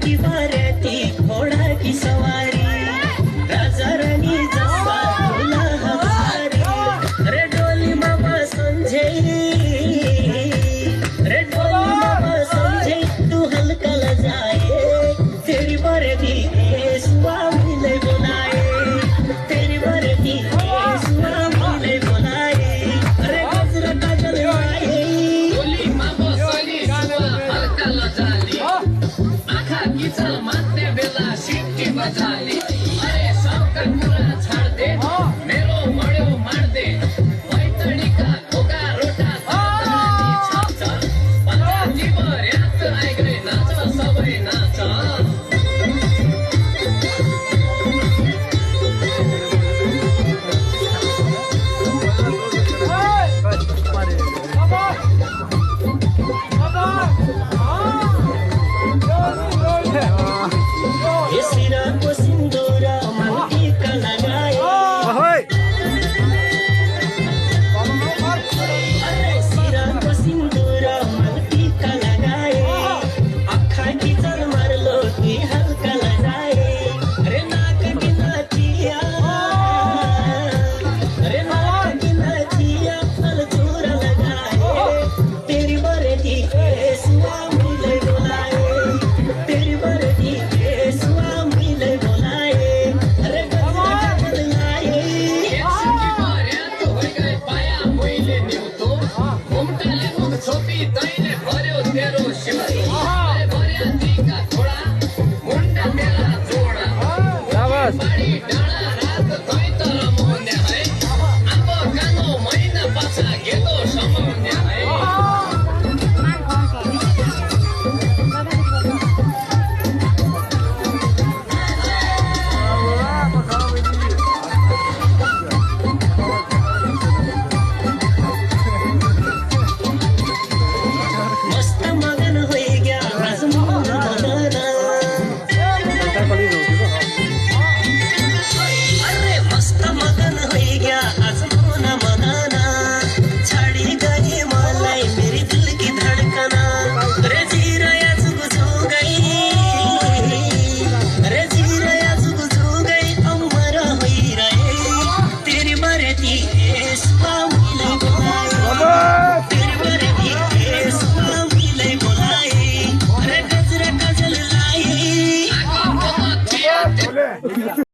की बाराती घोड़ा की सवारी राजा रानी जसा झूला हमारी रे डोली मामा समझे रे डोली मामा समझे तू हल्का ल जाए तेरी बरती स्वामी ले बुलाए तेरी बरती स्वामी ले बुलाए रे गजरा काजल आए डोली मामा सली सुवा हल्का ल जाली आखा किचल मात्ने बेला सिट्टी बजाली अरे सबका कुरा छाड दे मेरो मड्यो मार दे पैतडीका धोका रोटा तातानी छाप्छ पन्जाबी भर्यात आइगए नाच सबै नाच सिराको सिन्दूर मालतीका लगाए अरे सिराको सिन्दूर मालतीका लगाए आँखा की चल मारलो कि हल्का लगाए रे नाक की नाचिया रे नाक की नाचिया फल चूरा लगाए तेरी बरती स्वामी ले बुलाए तेरी बरती स्वामी ले बुलाए रे गजरा काजल आए एकसिटी भर्यात होइगए पाया मैले न्युतो घुम्टाले मुख छोपी तैले भर्यो तेरो शिवतो अरे भर्यातीका छोडा मुन्डा मेला जोडा बाडी डाँडा रात तै तर मौन्या है अब कानो महिना पाछा गेदो समाउन्या है मस्त मगन होई गया आज मोहना मदना अरे मस्त मगन होई गया आज मोहना मदना छाड़ी गई मलाई मेरी दिल की धड़कना रे जीराया जुगजू गई रे जीराया जुगजू गई अमर होई रहे तेरी बरती स्वामी